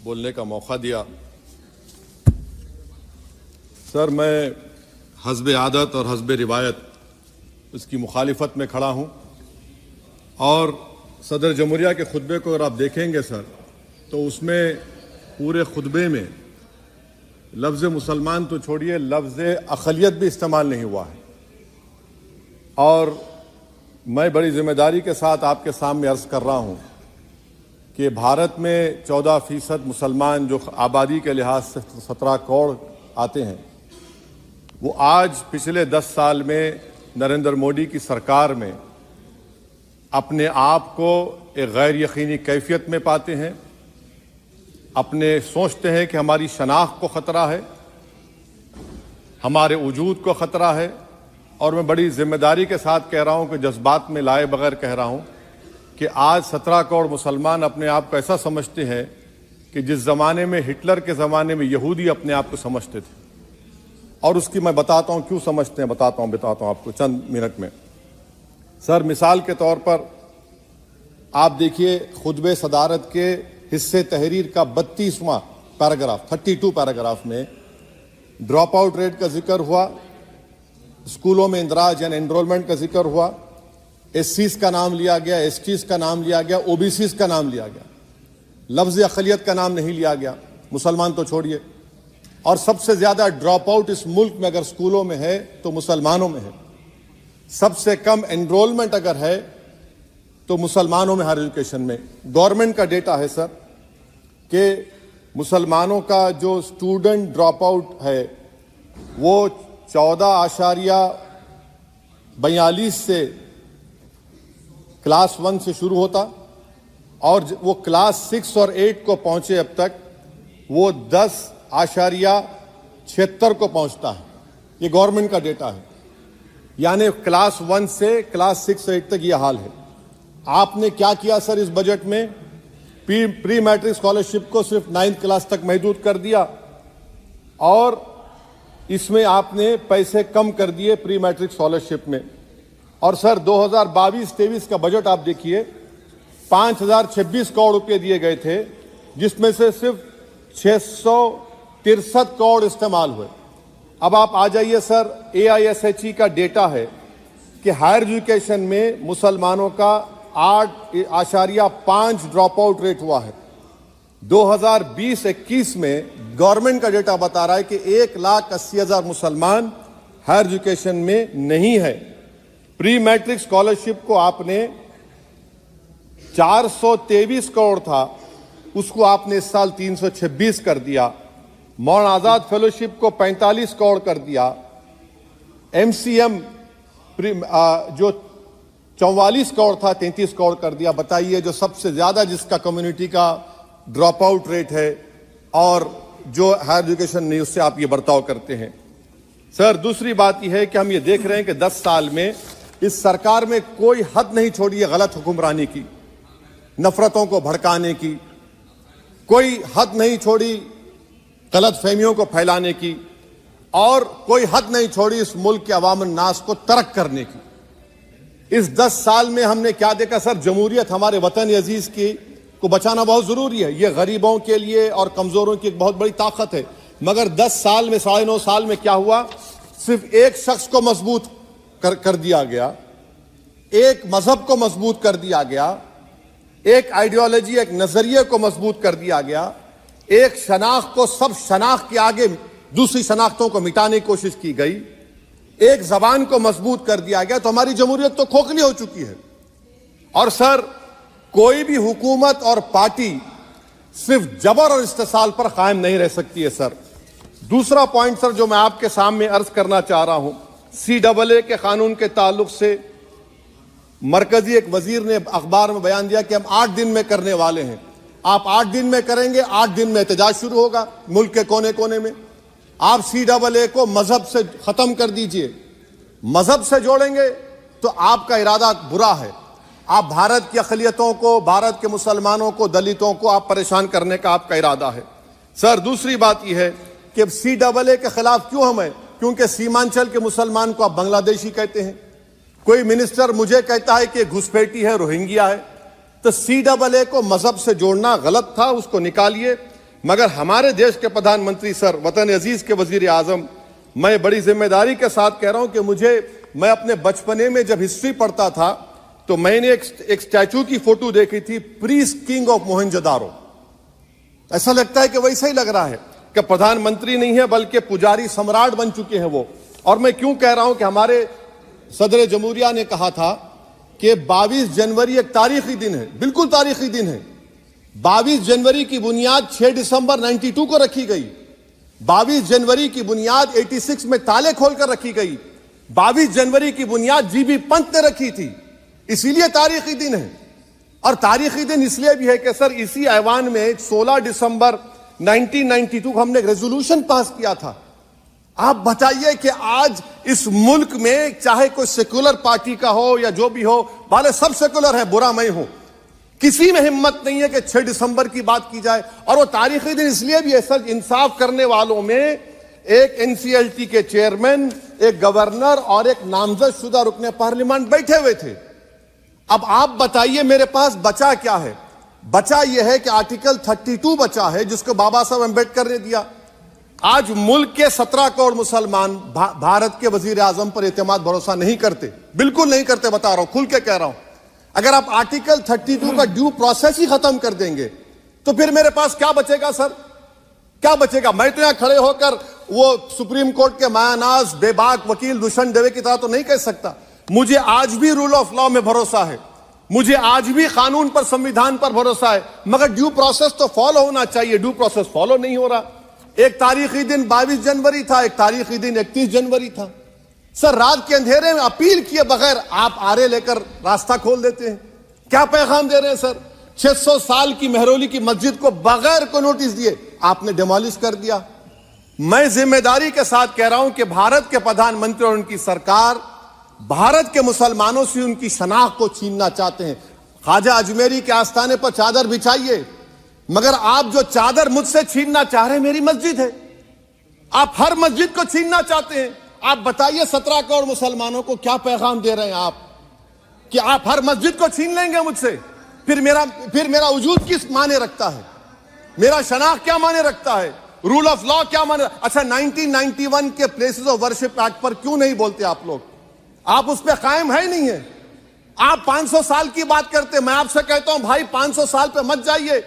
बोलने का मौका दिया। सर, मैं हस्ब आदत और हस्ब रिवायत उसकी मुखालिफत में खड़ा हूँ और सदर जमहूरिया के खुतबे को अगर आप देखेंगे सर, तो उसमें पूरे खुतबे में लफ्ज़ मुसलमान तो छोड़िए, लफ्ज़ अक़लियत भी इस्तेमाल नहीं हुआ है। और मैं बड़ी जिम्मेदारी के साथ आपके सामने अर्ज़ कर रहा हूँ कि भारत में 14% मुसलमान जो आबादी के लिहाज से 17 करोड़ आते हैं, वो आज पिछले 10 साल में नरेंद्र मोदी की सरकार में अपने आप को एक गैर यकीनी कैफियत में पाते हैं, अपने सोचते हैं कि हमारी शनाख्त को ख़तरा है, हमारे वजूद को ख़तरा है। और मैं बड़ी जिम्मेदारी के साथ कह रहा हूं कि जज्बात में लाए बगैर कह रहा हूं कि आज 17 करोड़ मुसलमान अपने आप को ऐसा समझते हैं कि जिस ज़माने में हिटलर के ज़माने में यहूदी अपने आप को समझते थे। और उसकी मैं बताता हूं क्यों समझते हैं, बताता हूं आपको चंद मिनट में। सर, मिसाल के तौर पर आप देखिए खुतबे सदारत के हिस्से तहरीर का 32वां पैराग्राफ 32 पैराग्राफ में ड्रॉप आउट रेट का जिक्र हुआ, स्कूलों में इंदराज यानी एनरोलमेंट का जिक्र हुआ, एससीज का नाम लिया गया, एसटीज का नाम लिया गया, ओबीसीज का नाम लिया गया, लफ्ज़ अक़लियत का नाम नहीं लिया गया, मुसलमान तो छोड़िए। और सबसे ज़्यादा ड्रॉप आउट इस मुल्क में अगर स्कूलों में है तो मुसलमानों में है। सबसे कम एनरोलमेंट अगर है तो मुसलमानों में हायर एजुकेशन में। गवर्नमेंट का डेटा है सर कि मुसलमानों का जो स्टूडेंट ड्रॉप आउट है वो 14.42 से क्लास 1 से शुरू होता और वो क्लास 6 और 8 को पहुंचे अब तक वो 10.76 को पहुंचता है। ये गवर्नमेंट का डेटा है, यानी क्लास 1 से क्लास 6 से 8 तक ये हाल है। आपने क्या किया सर इस बजट में? प्री मैट्रिक स्कॉलरशिप को सिर्फ 9th क्लास तक महदूद कर दिया और इसमें आपने पैसे कम कर दिए प्री मैट्रिक स्कॉलरशिप में। और सर 2022-23 का बजट आप देखिए, 5026 करोड़ रुपए दिए गए थे, जिसमें से सिर्फ 663 करोड़ इस्तेमाल हुए। अब आप आ जाइए सर, AISHE का डेटा है कि हायर एजुकेशन में मुसलमानों का 8.5 ड्रॉप आउट रेट हुआ है। 2020-21 में गवर्नमेंट का डेटा बता रहा है कि 1,80,000 मुसलमान हायर एजुकेशन में नहीं है। प्री मैट्रिक स्कॉलरशिप को आपने 423 करोड़ था, उसको आपने इस साल 326 कर दिया। मौन आज़ाद फेलोशिप को 45 करोड़ कर दिया। MCM जो 44 करोड़ था 33 करोड़ कर दिया। बताइए, जो सबसे ज्यादा जिसका कम्युनिटी का ड्रॉप आउट रेट है और जो हायर एजुकेशन नहीं, उससे आप ये बर्ताव करते हैं। सर, दूसरी बात यह है कि हम ये देख रहे हैं कि 10 साल में इस सरकार में कोई हद नहीं छोड़ी है गलत हुक्मरानी की, नफरतों को भड़काने की, कोई हद नहीं छोड़ी गलत फहमियों को फैलाने की, और कोई हद नहीं छोड़ी इस मुल्क के अवाम नास को तर्क करने की। इस 10 साल में हमने क्या देखा सर? जमहूरियत हमारे वतन अजीज की को बचाना बहुत जरूरी है, ये गरीबों के लिए और कमजोरों की एक बहुत बड़ी ताकत है। मगर 10 साल में 9.5 साल में क्या हुआ? सिर्फ एक शख्स को मजबूत कर दिया गया, एक मजहब को मजबूत कर दिया गया, एक आइडियोलॉजी, एक नजरिए को मजबूत कर दिया गया, एक शनाख्त को सब शनाख्त के आगे दूसरी शनाख्तों को मिटाने की कोशिश की गई, एक जबान को मजबूत कर दिया गया। तो हमारी जमहूरियत तो खोखली हो चुकी है। और सर, कोई भी हुकूमत और पार्टी सिर्फ जबर और इस्तेसाल पर कायम नहीं रह सकती है सर। दूसरा पॉइंट सर जो मैं आपके सामने अर्ज करना चाह रहा हूं, CAA के कानून के ताल्लुक से मरकजी एक वजीर ने अखबार में बयान दिया कि हम 8 दिन में करने वाले हैं। आप 8 दिन में करेंगे, 8 दिन में एहतजाज शुरू होगा मुल्क के कोने कोने में। आप CAA को मजहब से खत्म कर दीजिए, मजहब से जोड़ेंगे तो आपका इरादा बुरा है। आप भारत की अक़लियतों को, भारत के मुसलमानों को, दलितों को आप परेशान करने का आपका इरादा है। सर, दूसरी बात यह है कि CAA के खिलाफ क्यों हम हैं? क्योंकि सीमांचल के मुसलमान को आप बांग्लादेशी कहते हैं। कोई मिनिस्टर मुझे कहता है कि घुसपैठी है, रोहिंग्या है। तो CAA को मजहब से जोड़ना गलत था, उसको निकालिए। मगर हमारे देश के प्रधानमंत्री सर, वतन अजीज के वजीर आजम, मैं बड़ी जिम्मेदारी के साथ कह रहा हूं कि मैं अपने बचपने में जब हिस्ट्री पढ़ता था तो मैंने एक स्टैचू की फोटो देखी थी, प्रीस्ट किंग ऑफ मोहनजोदारो। ऐसा लगता है कि वैसा ही लग रहा है कि प्रधानमंत्री नहीं है बल्कि पुजारी सम्राट बन चुके हैं वो। और मैं क्यों कह रहा हूं कि हमारे सदर जमहूरिया ने कहा था कि 22 जनवरी एक तारीखी दिन है, बिल्कुल तारीखी दिन है। 22 जनवरी की बुनियाद 6 दिसंबर 92 को रखी गई। 22 जनवरी की बुनियाद 86 में ताले खोलकर रखी गई। 22 जनवरी की बुनियाद जीबी पंत ने रखी थी, इसीलिए तारीखी दिन है। और तारीखी दिन इसलिए भी है कि सर इसी ऐवान में 16 दिसंबर 1992 को हमने एक रेजोल्यूशन पास किया था। आप बताइए कि आज इस मुल्क में चाहे कोई सेकुलर पार्टी का हो या जो भी हो, वाले सब सेकुलर है, बुरा मैं हूं, किसी में हिम्मत नहीं है कि 6 दिसंबर की बात की जाए। और वो तारीखी दिन इसलिए भी है सर, इंसाफ करने वालों में एक एनसीएलटी के चेयरमैन, एक गवर्नर और एक नामजद शुदा रुकने पार्लियामेंट बैठे हुए थे। अब आप बताइए मेरे पास बचा क्या है? बचा यह है कि आर्टिकल 32 बचा है जिसको बाबा साहब अम्बेडकर ने दिया। आज मुल्क के 17 करोड़ मुसलमान भारत के वजीर आजम पर एतमाद भरोसा नहीं करते, बिल्कुल नहीं करते, बता रहा हूं, खुल के कह रहा हूं। अगर आप आर्टिकल 32 का ड्यू प्रोसेस ही खत्म कर देंगे तो फिर मेरे पास क्या बचेगा सर? क्या बचेगा? मैं तो यहां खड़े होकर वो सुप्रीम कोर्ट के मायानाज बेबाक वकील दुष्यंत दवे की तरह तो नहीं कह सकता। मुझे आज भी रूल ऑफ लॉ में भरोसा है, मुझे आज भी कानून पर, संविधान पर भरोसा है, मगर ड्यू प्रोसेस तो फॉलो होना चाहिए। ड्यू प्रोसेस फॉलो नहीं हो रहा। एक तारीखी दिन 22 जनवरी था, एक तारीखी दिन 31 जनवरी था। सर रात के अंधेरे में अपील किए बगैर आप आरे लेकर रास्ता खोल देते हैं। क्या पैगाम दे रहे हैं सर? 600 साल की मेहरौली की मस्जिद को बगैर को नोटिस दिए आपने डिमोलिश कर दिया। मैं जिम्मेदारी के साथ कह रहा हूं कि भारत के प्रधानमंत्री और उनकी सरकार भारत के मुसलमानों से उनकी शनाख्त को छीनना चाहते हैं। ख्वाजा अजमेरी के आस्थाने पर चादर बिछाइए, मगर आप जो चादर मुझसे छीनना चाह रहे हैं मेरी मस्जिद है। आप हर मस्जिद को छीनना चाहते हैं। आप बताइए 17 करोड़ मुसलमानों को क्या पैगाम दे रहे हैं आप कि आप हर मस्जिद को छीन लेंगे मुझसे? फिर मेरा वजूद किस माने रखता है? मेरा शनाख्त क्या माने रखता है? रूल ऑफ लॉ क्या माने? अच्छा, 1991 के प्लेसेस ऑफ वर्शिप एक्ट पर क्यों नहीं बोलते आप लोग? आप उस पर कायम है नहीं है। आप 500 साल की बात करते। मैं आपसे कहता हूं भाई 500 साल पे मत जाइए,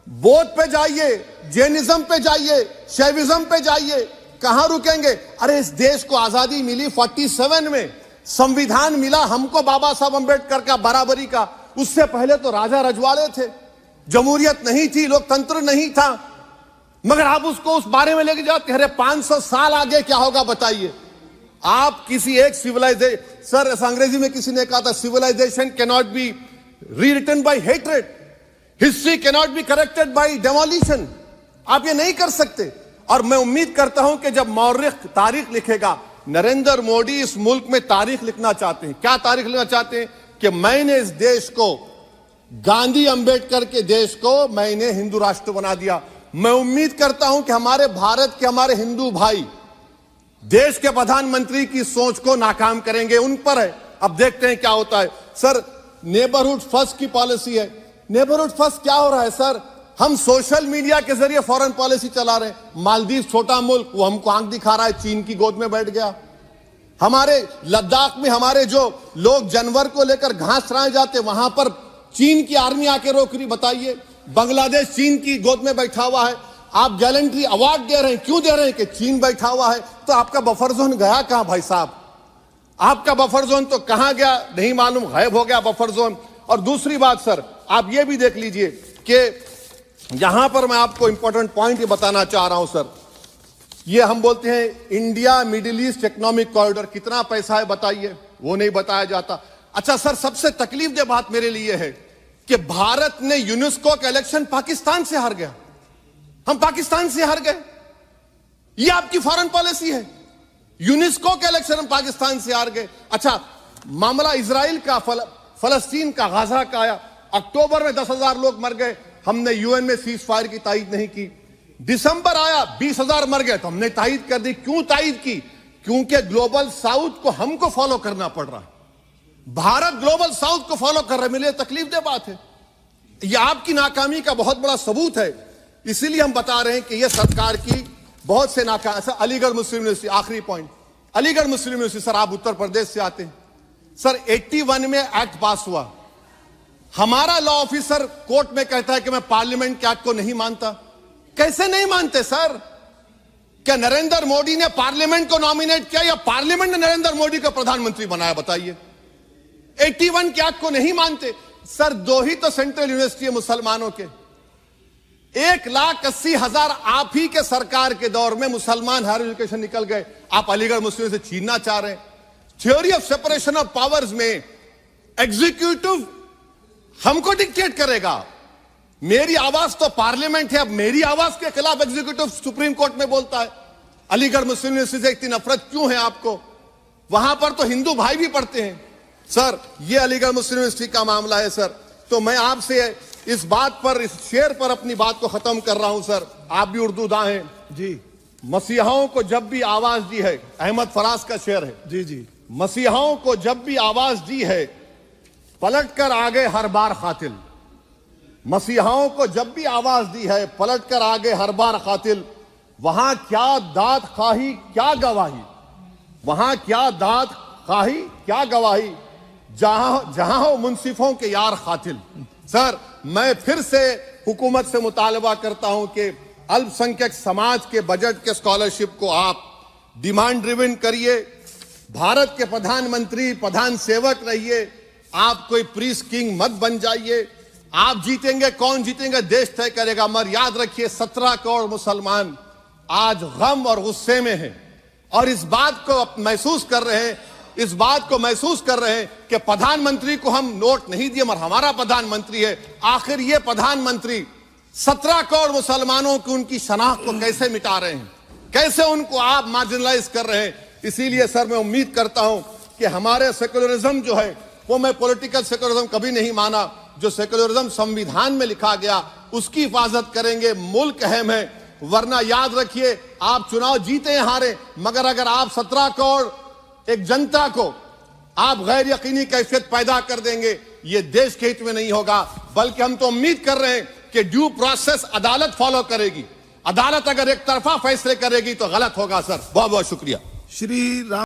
बौद्ध पे जाइए, जैनिज्म पे जाइए, शैविज्म पे जाइए, कहां रुकेंगे? अरे इस देश को आजादी मिली 47 में, संविधान मिला हमको बाबा साहब अम्बेडकर का बराबरी का। उससे पहले तो राजा रजवाड़े थे, जमहूरियत नहीं थी, लोकतंत्र नहीं था, मगर आप उसको उस बारे में लेके जाते। अरे 500 साल आगे क्या होगा बताइए? आप किसी एक सिविलाइजेशन, सर अंग्रेजी में किसी ने कहा था civilisation can not be rewritten by hatred, history can not be corrected by demolition. आप ये नहीं कर सकते। और मैं उम्मीद करता हूं कि जब मौर्रिख तारीख लिखेगा, नरेंद्र मोदी इस मुल्क में तारीख लिखना चाहते हैं। क्या तारीख लिखना चाहते हैं? कि मैंने इस देश को, गांधी अंबेडकर के देश को मैंने हिंदू राष्ट्र बना दिया। मैं उम्मीद करता हूं कि हमारे भारत के हमारे हिंदू भाई देश के प्रधानमंत्री की सोच को नाकाम करेंगे। उन पर है, अब देखते हैं क्या होता है। सर नेबरहुड फर्स्ट की पॉलिसी है। नेबरहुड फर्स्ट क्या हो रहा है सर? हम सोशल मीडिया के जरिए फॉरेन पॉलिसी चला रहे हैं। मालदीव छोटा मुल्क, वो हमको आंख दिखा रहा है, चीन की गोद में बैठ गया। हमारे लद्दाख में हमारे जो लोग जानवर को लेकर घास चराए जाते, वहां पर चीन की आर्मी आके रोक रही। बताइए, बांग्लादेश चीन की गोद में बैठा हुआ है। आप गैलेंट्री अवार्ड दे रहे हैं, क्यों दे रहे हैं? कि चीन बैठा हुआ है। तो आपका बफर जोन गया कहां भाई साहब? आपका बफर जोन तो कहां गया नहीं मालूम, गायब हो गया बफर जोन। और दूसरी बात सर, आप ये भी देख लीजिए कि यहां पर मैं आपको इंपॉर्टेंट पॉइंट ये बताना चाह रहा हूं सर। ये हम बोलते हैं India middle east economic corridor, कितना पैसा है बताइए? वो नहीं बताया जाता। अच्छा सर, सबसे तकलीफ दे बात मेरे लिए है कि भारत ने यूनेस्को का इलेक्शन पाकिस्तान से हार गया। हम पाकिस्तान से हार गए, ये आपकी फॉरेन पॉलिसी है। यूनेस्को के इलेक्शन हम पाकिस्तान से हार गए। अच्छा, मामला इजराइल का, फलस्तीन का, गाजा का आया। अक्टूबर में 10,000 लोग मर गए, हमने यूएन में सीज फायर की तायीद नहीं की। दिसंबर आया, 20,000 मर गए, तो हमने तायीद कर दी। क्यों तायीद की? क्योंकि ग्लोबल साउथ को हमको फॉलो करना पड़ रहा है। भारत ग्लोबल साउथ को फॉलो कर रहा है। मेरे लिए तकलीफ दे बात है। यह आपकी नाकामी का बहुत बड़ा सबूत है इसीलिए हम बता रहे हैं कि यह सरकार की बहुत से नाकाम। सर अलीगढ़ मुस्लिम यूनिवर्सिटी, आखिरी पॉइंट, अलीगढ़ मुस्लिम यूनिवर्सिटी, सर आप उत्तर प्रदेश से आते हैं, सर 81 में एक्ट पास हुआ, हमारा लॉ ऑफिसर कोर्ट में कहता है कि मैं पार्लियामेंट के एक्ट को नहीं मानता। कैसे नहीं मानते सर? क्या नरेंद्र मोदी ने पार्लियामेंट को नॉमिनेट किया या पार्लियामेंट ने नरेंद्र मोदी को प्रधानमंत्री बनाया? बताइए। 81 के एक्ट को नहीं मानते सर। 2 ही तो सेंट्रल यूनिवर्सिटी है मुसलमानों के, 1,80,000 आप ही के सरकार के दौर में मुसलमान हायर एजुकेशन निकल गए। आप अलीगढ़ मुस्लिम से छीनना चाह रहे हैं। Theory of separation of powers में एग्जीक्यूटिव हमको डिक्टेट करेगा। मेरी आवाज तो पार्लियामेंट है, अब मेरी आवाज के खिलाफ एग्जीक्यूटिव सुप्रीम कोर्ट में बोलता है। अलीगढ़ मुस्लिम यूनिवर्सिटी से इतनी नफरत क्यों है आपको? वहां पर तो हिंदू भाई भी पढ़ते हैं। सर ये अलीगढ़ मुस्लिम यूनिवर्सिटी का मामला है सर। तो मैं आपसे इस बात पर, इस शेर पर अपनी बात को खत्म कर रहा हूं सर। आप भी उर्दू दां हैं जी। मसीहाओं को जब भी आवाज दी है, अहमद फराज का शेर है जी जी। मसीहाओं को जब भी आवाज दी है, पलट कर आ गए हर बार कातिल। मसीहाओं को जब भी आवाज दी है, पलट कर आ गए हर बार कातिल। वहां क्या दाद खाही क्या गवाही, वहां क्या दाद खाही क्या गवाही, जहां हो मुंसिफों के यार कातिल। सर मैं फिर से हुकूमत से मुतालबा करता हूं कि अल्पसंख्यक समाज के बजट के स्कॉलरशिप को आप डिमांड ड्रिवन करिए। भारत के प्रधानमंत्री प्रधान सेवक रहिए। आप कोई प्रीस किंग मत बन जाइए। आप जीतेंगे, कौन जीतेंगे देश तय करेगा। मगर याद रखिए 17 करोड़ मुसलमान आज गम और गुस्से में हैं और इस बात को महसूस कर रहे हैं, इस बात को महसूस कर रहे हैं कि प्रधानमंत्री को हम नोट नहीं दिए मगर हमारा प्रधानमंत्री है। आखिर ये प्रधानमंत्री 17 करोड़ मुसलमानों की उनकी शनाख्त को कैसे मिटा रहे हैं, कैसे उनको आप मार्जिनलाइज कर रहे हैं। इसीलिए सर मैं उम्मीद करता हूं कि हमारे सेक्युलरिज्म जो है वो, मैं पॉलिटिकल सेक्युलरिज्म कभी नहीं माना, जो सेक्युलरिज्म संविधान में लिखा गया उसकी हिफाजत करेंगे। मुल्क अहम है। वरना याद रखिए आप चुनाव जीते हैं हारे, मगर अगर आप 17 करोड़ एक जनता को आप गैर यकीनी कैफियत पैदा कर देंगे, ये देश के हित में नहीं होगा। बल्कि हम तो उम्मीद कर रहे हैं कि ड्यू प्रोसेस अदालत फॉलो करेगी। अदालत अगर एक तरफा फैसले करेगी तो गलत होगा। सर बहुत बहुत शुक्रिया। श्री राम